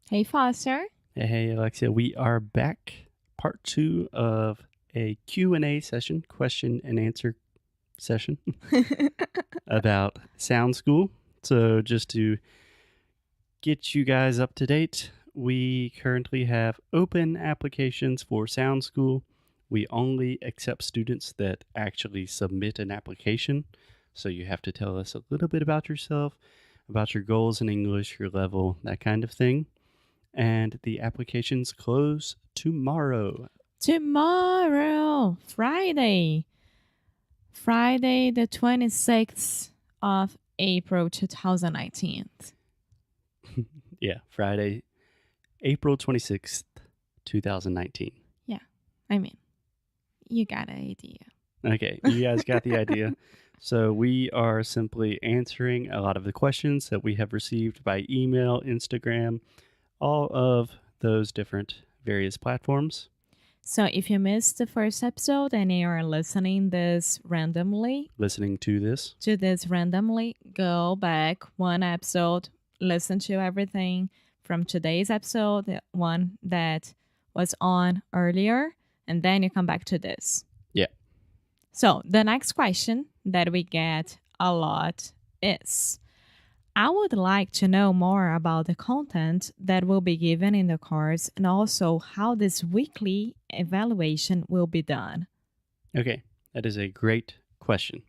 Hey, Foster. Hey, Alexia, we are back. Part 2 of a Q&A session, question and answer session about Sound School. So just to get you guys up to date, we currently have open applications for Sound School. We only accept students that actually submit an application. So you have to tell us a little bit about yourself, about your goals in English, your level, that kind of thing. And the applications close tomorrow. Tomorrow, Friday, the 26th of April 2019. Yeah, Friday, April 26th, 2019. Yeah, I mean, you got an idea. Okay, you guys got the idea. So we are simply answering a lot of the questions that we have received by email, Instagram, all of those different various platforms. So if you missed the first episode and you are listening Listening to this. go back one episode, listen to everything from today's episode, the one that was on earlier, and then you come back to this. Yeah. So the next question that we get a lot is, I would like to know more about the content that will be given in the course and also how this weekly evaluation will be done. Okay, that is a great question.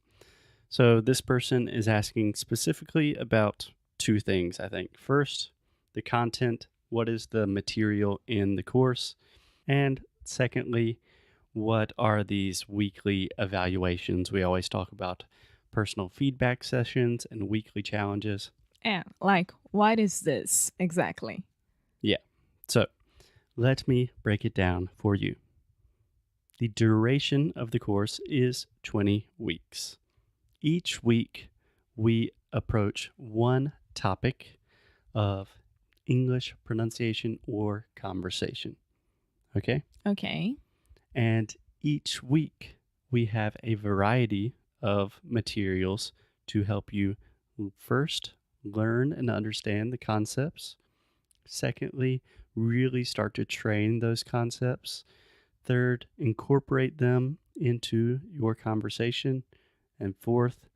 So this person is asking specifically about two things, I think. First, the content, what is the material in the course? And secondly, what are these weekly evaluations? We always talk about personal feedback sessions and weekly challenges. And like, what is this exactly? Yeah. So let me break it down for you. The duration of the course is 20 weeks. Each week, we approach one topic of English pronunciation or conversation. Okay? Okay. And each week, we have a variety of materials to help you first learn and understand the concepts. Secondly, really start to train those concepts. Third, incorporate them into your conversation. And fourth,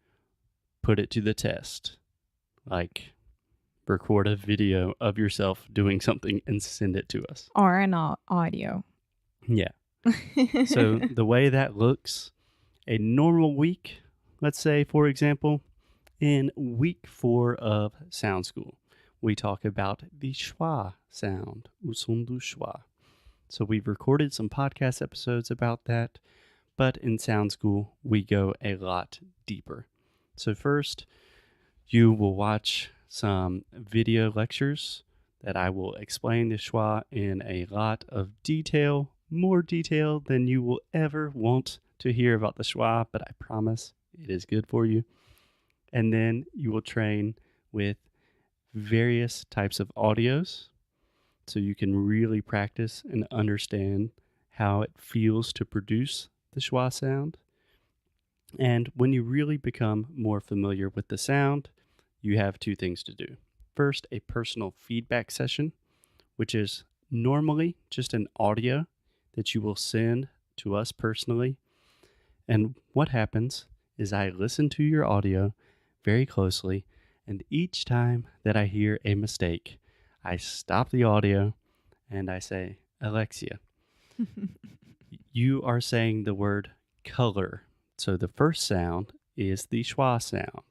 put it to the test. Like record a video of yourself doing something and send it to us. Or an audio. Yeah. So the way that looks, a normal week, let's say, for example, in week 4 of Sound School, we talk about the schwa sound, o som do schwa. So we've recorded some podcast episodes about that, but in Sound School, we go a lot deeper. So first, you will watch some video lectures that I will explain the schwa in a lot of detail, more detail than you will ever want to hear about the schwa, but I promise it is good for you. And then you will train with various types of audios so you can really practice and understand how it feels to produce the schwa sound. And when you really become more familiar with the sound, you have two things to do. First, a personal feedback session, which is normally just an audio that you will send to us personally. And what happens is I listen to your audio very closely, and each time that I hear a mistake, I stop the audio and I say, Alexia, you are saying the word color. So the first sound is the schwa sound.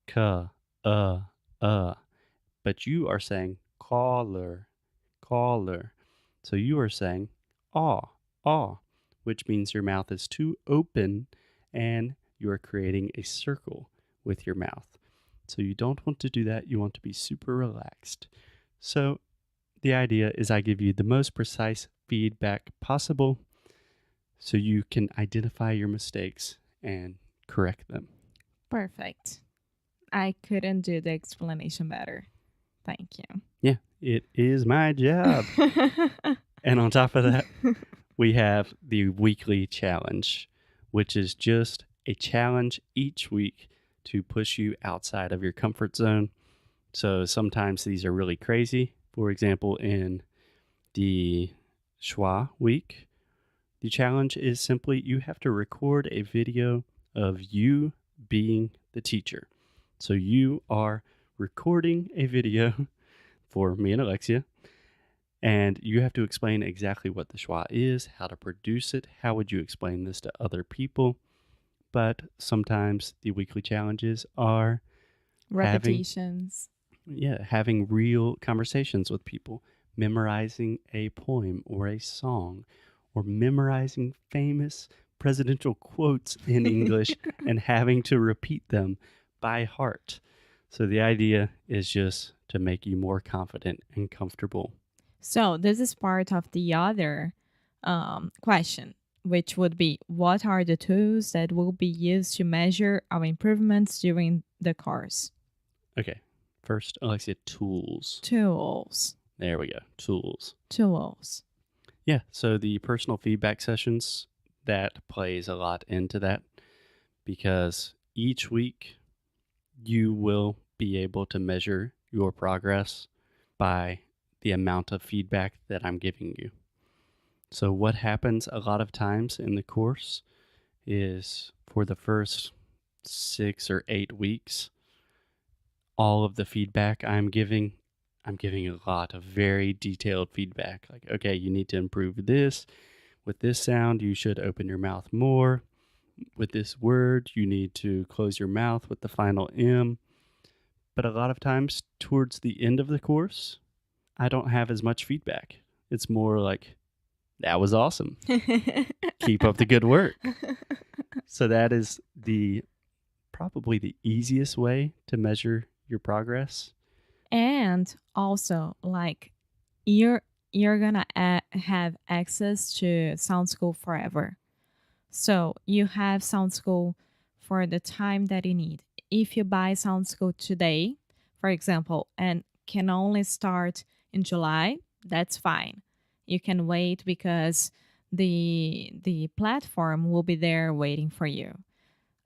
K, but you are saying collar, collar. So you are saying ah, which means your mouth is too open and you are creating a circle with your mouth. So you don't want to do that. You want to be super relaxed. So the idea is I give you the most precise feedback possible so you can identify your mistakes and correct them. Perfect. I couldn't do the explanation better. Thank you. Yeah, it is my job. And on top of that, we have the weekly challenge, which is just a challenge each week to push you outside of your comfort zone. So sometimes these are really crazy. For example, in the schwa week, the challenge is simply you have to record a video of you being the teacher. So you are recording a video for me and Alexia, and you have to explain exactly what the schwa is, how to produce it, how would you explain this to other people. But sometimes the weekly challenges are having Repetitions. having real conversations with people, memorizing a poem or a song, or memorizing famous presidential quotes in English and having to repeat them by heart. So the idea is just to make you more confident and comfortable. So this is part of the other question, which would be what are the tools that will be used to measure our improvements during the course? Okay, first, Alexia, tools. Tools. There we go, tools. Tools. Yeah, so the personal feedback sessions, that plays a lot into that because each week you will be able to measure your progress by the amount of feedback that I'm giving you. So, what happens a lot of times in the course is for the first 6 or 8 weeks, all of the feedback I'm giving a lot of very detailed feedback. Like, okay, you need to improve this. With this sound, you should open your mouth more. With this word, you need to close your mouth with the final M. But a lot of times, towards the end of the course, I don't have as much feedback. It's more like, that was awesome. Keep up the good work. So that is probably the easiest way to measure your progress. And also, like, you're gonna have access to Sound School forever. So you have Sound School for the time that you need. If you buy Sound School today, for example, and can only start in July, that's fine. You can wait because the platform will be there waiting for you.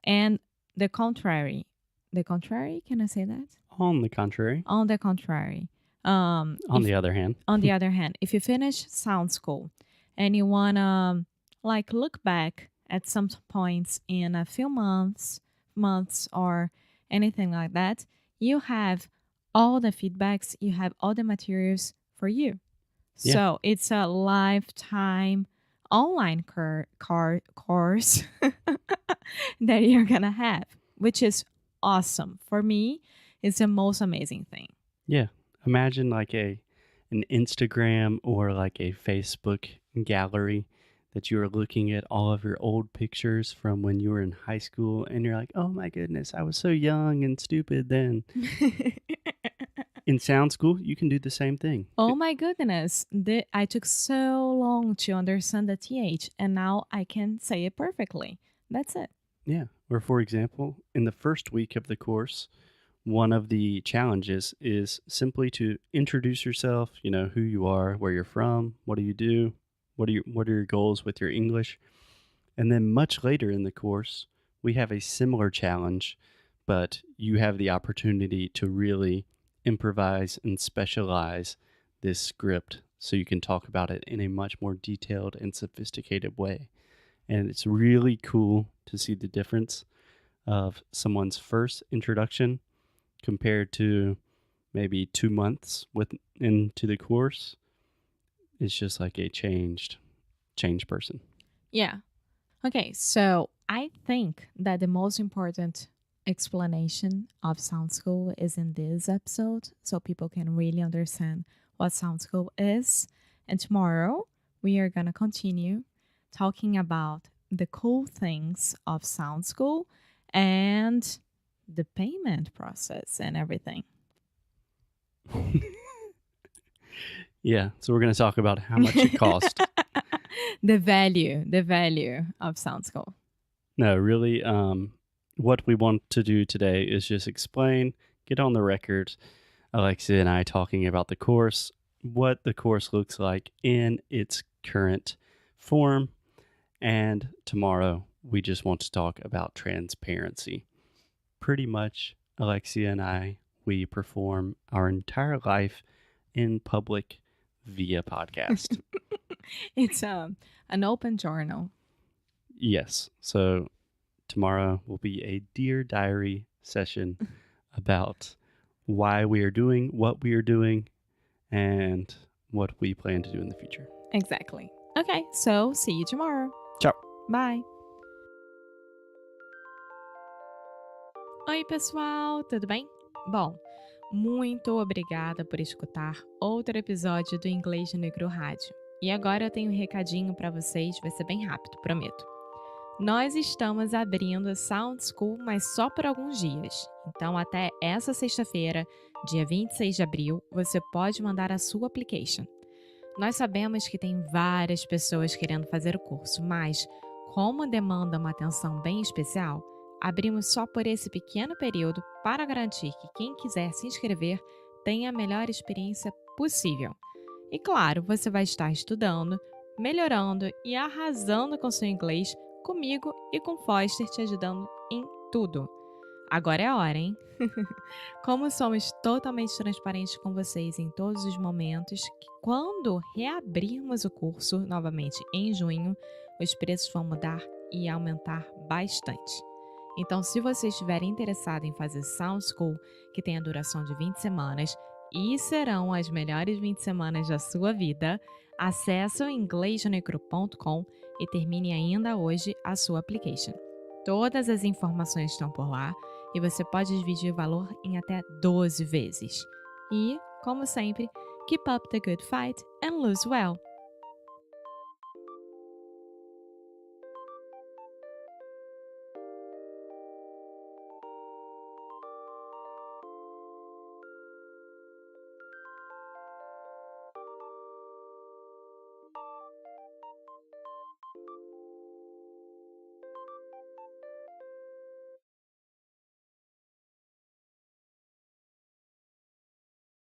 And the contrary, can I say that? On the contrary, On the contrary, on if the other hand, on the other hand, if you finish Sound School and you wanna like look back at some points in a few months or anything like that, you have all the feedbacks, you have all the materials for you. yeah, So it's a lifetime online course that you're gonna have, which is awesome. For me, it's the most amazing thing. yeah. Imagine like an Instagram or like a Facebook gallery that you are looking at all of your old pictures from when you were in high school and you're like, "Oh my goodness, I was so young and stupid then." In sound school, you can do the same thing. Oh my goodness. I took so long to understand the TH, and now I can say it perfectly. That's it. Yeah. Or for example, in the first week of the course, one of the challenges is simply to introduce yourself, who you are, where you're from, what do you do, what are your goals with your English. And then much later in the course, we have a similar challenge, but you have the opportunity to really improvise and specialize this script so you can talk about it in a much more detailed and sophisticated way. And it's really cool to see the difference of someone's first introduction compared to maybe 2 months into the course. It's just like a changed person. Yeah. Okay, so I think that the most important explanation of Sound School is in this episode so people can really understand what Sound School is. And tomorrow we are going to continue talking about the cool things of Sound School and the payment process and everything. Yeah, so we're going to talk about how much it cost. The value of Sound School. No, really, what we want to do today is just explain, get on the record, Alexia and I talking about the course, what the course looks like in its current form. And tomorrow, we just want to talk about transparency. Pretty much, Alexia and I, we perform our entire life in public via podcast. It's an open journal. Yes. So tomorrow will be a Dear Diary session about why we are doing what we are doing and what we plan to do in the future. Exactly. Okay, so see you tomorrow. Tchau. Bye. Oi, pessoal, tudo bem? Bom, muito obrigada por escutar outro episódio do Inglês no Micro Rádio. E agora eu tenho um recadinho para vocês, vai ser bem rápido, prometo. Nós estamos abrindo a Sound School, mas só por alguns dias. Então, até essa sexta-feira, dia 26 de abril, você pode mandar a sua application. Nós sabemos que tem várias pessoas querendo fazer o curso, mas, como demanda uma atenção bem especial, abrimos só por esse pequeno período para garantir que quem quiser se inscrever tenha a melhor experiência possível. E claro, você vai estar estudando, melhorando e arrasando com seu inglês comigo e com Foster te ajudando em tudo. Agora é a hora, hein? Como somos totalmente transparentes com vocês em todos os momentos, que quando reabrirmos o curso novamente em junho, os preços vão mudar e aumentar bastante. Então, se você estiver interessado em fazer Sound School, que tem a duração de 20 semanas, e serão as melhores 20 semanas da sua vida, acesse o inglesnecru.com e termine ainda hoje a sua application. Todas as informações estão por lá e você pode dividir o valor em até 12 vezes. E, como sempre, keep up the good fight and lose well!